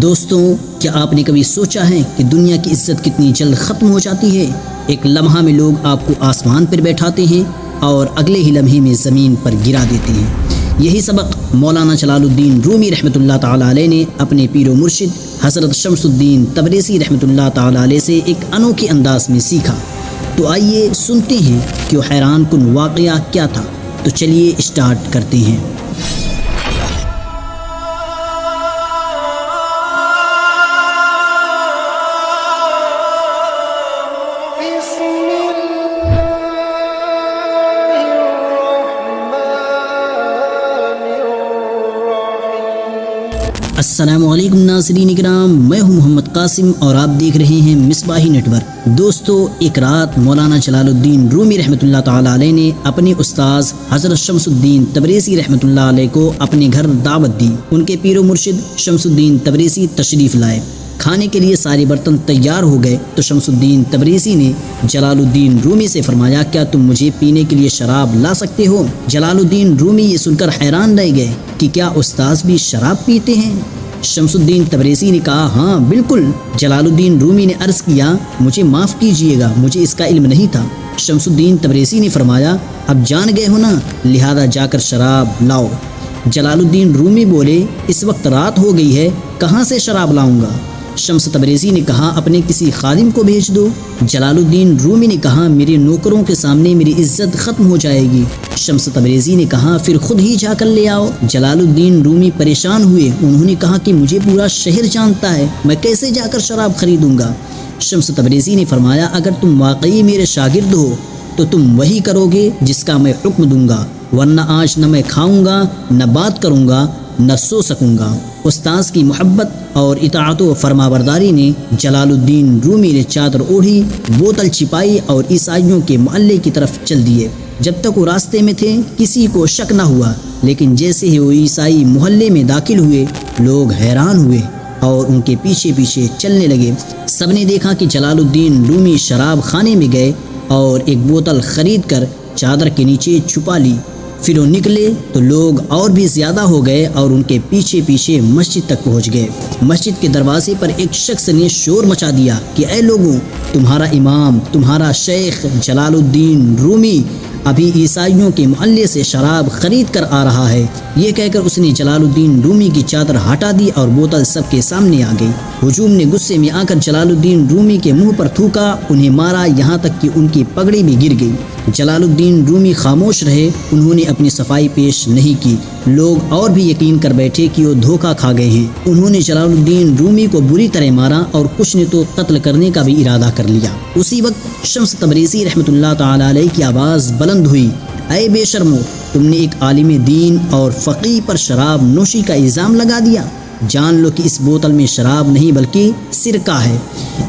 دوستوں، کیا آپ نے کبھی سوچا ہے کہ دنیا کی عزت کتنی جلد ختم ہو جاتی ہے؟ ایک لمحہ میں لوگ آپ کو آسمان پر بیٹھاتے ہیں اور اگلے ہی لمحے میں زمین پر گرا دیتے ہیں۔ یہی سبق مولانا جلال الدین رومی رحمۃ اللہ تعالیٰ علیہ نے اپنے پیر و مرشد حضرت شمس الدین تبریزی رحمۃ اللہ تعالیٰ علیہ سے ایک انوکھے انداز میں سیکھا۔ تو آئیے سنتے ہیں کہ وہ حیران کن واقعہ کیا تھا۔ تو چلیے اسٹارٹ کرتے ہیں۔ السلام علیکم ناظرین اکرام، میں ہوں محمد قاسم اور آپ دیکھ رہے ہیں مصباحی نیٹ ورک۔ دوستو، ایک رات مولانا جلال الدین رومی رحمۃ اللہ تعالیٰ علیہ نے اپنے استاذ حضرت شمس الدین تبریزی رحمۃ اللہ علیہ کو اپنے گھر دعوت دی۔ ان کے پیر و مرشد شمس الدین تبریزی تشریف لائے۔ کھانے کے لیے سارے برتن تیار ہو گئے تو شمس الدین تبریزی نے جلال الدین رومی سے فرمایا، کیا تم مجھے پینے کے لیے شراب لا سکتے ہو؟ جلال الدین رومی یہ سن کر حیران رہ گئے کہ کیا استاذ بھی شراب پیتے ہیں؟ شمس الدین تبریزی نے کہا، ہاں بالکل۔ جلال الدین رومی نے عرض کیا، مجھے معاف کیجئے گا، مجھے اس کا علم نہیں تھا۔ شمس الدین تبریزی نے فرمایا، اب جان گئے ہو نا، لہذا جا کر شراب لاؤ۔ جلال الدین رومی بولے، اس وقت رات ہو گئی ہے، کہاں سے شراب لاؤں گا؟ شمس تبریزی نے کہا، اپنے کسی خادم کو بھیج دو۔ جلال الدین رومی نے کہا، میرے نوکروں کے سامنے میری عزت ختم ہو جائے گی۔ شمس تبریزی نے کہا، پھر خود ہی جا کر لے آؤ۔ جلال الدین رومی پریشان ہوئے، انہوں نے کہا کہ مجھے پورا شہر جانتا ہے، میں کیسے جا کر شراب خریدوں گا؟ شمس تبریزی نے فرمایا، اگر تم واقعی میرے شاگرد ہو تو تم وہی کرو گے جس کا میں حکم دوں گا، ورنہ آج نہ میں کھاؤں گا، نہ بات کروں گا، نہ سو سکوں گا۔ استاذ کی محبت اور اطاعت و فرمانبرداری نے جلال الدین رومی نے چادر اوڑھی، بوتل چھپائی اور عیسائیوں کے محلے کی طرف چل دیے۔ جب تک وہ راستے میں تھے کسی کو شک نہ ہوا، لیکن جیسے ہی وہ عیسائی محلے میں داخل ہوئے، لوگ حیران ہوئے اور ان کے پیچھے پیچھے چلنے لگے۔ سب نے دیکھا کہ جلال الدین رومی شراب خانے میں گئے اور ایک بوتل خرید کر چادر کے نیچے چھپا لی۔ پھر وہ نکلے تو لوگ اور بھی زیادہ ہو گئے اور ان کے پیچھے پیچھے مسجد تک پہنچ گئے۔ مسجد کے دروازے پر ایک شخص نے شور مچا دیا کہ اے لوگوں، تمہارا امام، تمہارا شیخ جلال الدین رومی ابھی عیسائیوں کے محلے سے شراب خرید کر آ رہا ہے۔ یہ کہہ کر اس نے جلال الدین رومی کی چادر ہٹا دی اور بوتل سب کے سامنے آ گئی۔ ہجوم نے غصے میں آ کر جلال الدین رومی کے منہ پر تھوکا، انہیں مارا، یہاں تک کہ ان کی پگڑی بھی گر گئی۔ جلال الدین رومی خاموش رہے، انہوں نے اپنی صفائی پیش نہیں کی۔ لوگ اور بھی یقین کر بیٹھے کہ وہ دھوکہ کھا گئے ہیں۔ انہوں نے جلال الدین رومی کو بری طرح مارا اور کچھ نے تو قتل کرنے کا بھی ارادہ کر لیا۔ اسی وقت شمس تبریزی رحمۃ اللہ تعالیٰ علیہ کی آواز بلند ہوئی، اے بے شرمو، تم نے ایک عالم دین اور فقیہ پر شراب نوشی کا الزام لگا دیا۔ جان لو کہ اس بوتل میں شراب نہیں بلکہ سرکہ ہے۔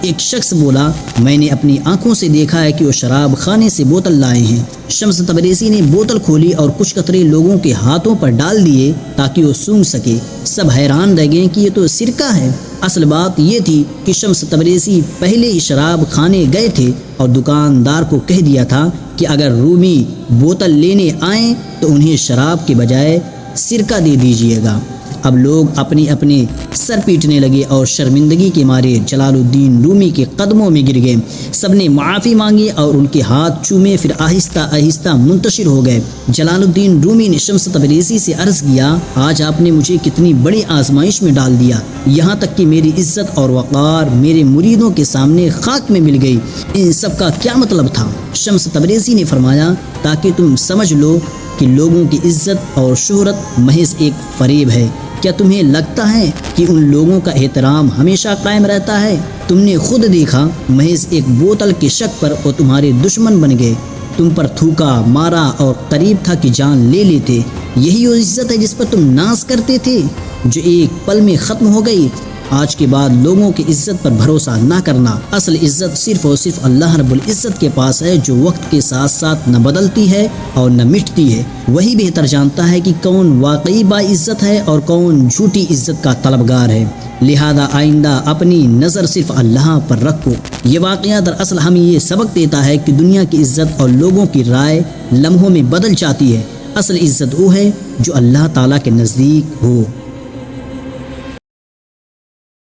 ایک شخص بولا، میں نے اپنی آنکھوں سے دیکھا ہے کہ وہ شراب خانے سے بوتل لائے ہیں۔ شمس تبریزی نے بوتل کھولی اور کچھ قطرے لوگوں کے ہاتھوں پر ڈال دیے تاکہ وہ سونگھ سکے۔ سب حیران رہ گئے کہ یہ تو سرکہ ہے۔ اصل بات یہ تھی کہ شمس تبریزی پہلے ہی شراب خانے گئے تھے اور دکاندار کو کہہ دیا تھا کہ اگر رومی بوتل لینے آئیں تو انہیں شراب کے بجائے سرکہ دے دیجیے گا۔ اب لوگ اپنے اپنے سر پیٹنے لگے اور شرمندگی کے مارے جلال الدین رومی کے قدموں میں گر گئے۔ سب نے معافی مانگی اور ان کے ہاتھ چومے، پھر آہستہ آہستہ منتشر ہو گئے۔ جلال الدین رومی نے شمس تبریزی سے عرض کیا، آج آپ نے مجھے کتنی بڑی آزمائش میں ڈال دیا، یہاں تک کہ میری عزت اور وقار میرے مریدوں کے سامنے خاک میں مل گئی۔ ان سب کا کیا مطلب تھا؟ شمس تبریزی نے فرمایا، تاکہ تم سمجھ لو کہ لوگوں کی عزت اور شہرت محض ایک فریب ہے۔ کیا تمہیں لگتا ہے کہ ان لوگوں کا احترام ہمیشہ قائم رہتا ہے؟ تم نے خود دیکھا، محض ایک بوتل کے شک پر وہ تمہارے دشمن بن گئے، تم پر تھوکا، مارا اور قریب تھا کہ جان لے لیتے۔ یہی وہ عزت ہے جس پر تم ناز کرتے تھے، جو ایک پل میں ختم ہو گئی۔ آج کے بعد لوگوں کی عزت پر بھروسہ نہ کرنا۔ اصل عزت صرف اور صرف اللہ رب العزت کے پاس ہے، جو وقت کے ساتھ ساتھ نہ بدلتی ہے اور نہ مٹتی ہے۔ وہی بہتر جانتا ہے کہ کون واقعی باعزت ہے اور کون جھوٹی عزت کا طلبگار ہے۔ لہذا آئندہ اپنی نظر صرف اللہ پر رکھو۔ یہ واقعہ دراصل ہمیں یہ سبق دیتا ہے کہ دنیا کی عزت اور لوگوں کی رائے لمحوں میں بدل جاتی ہے۔ اصل عزت وہ ہے جو اللہ تعالیٰ کے نزدیک ہو۔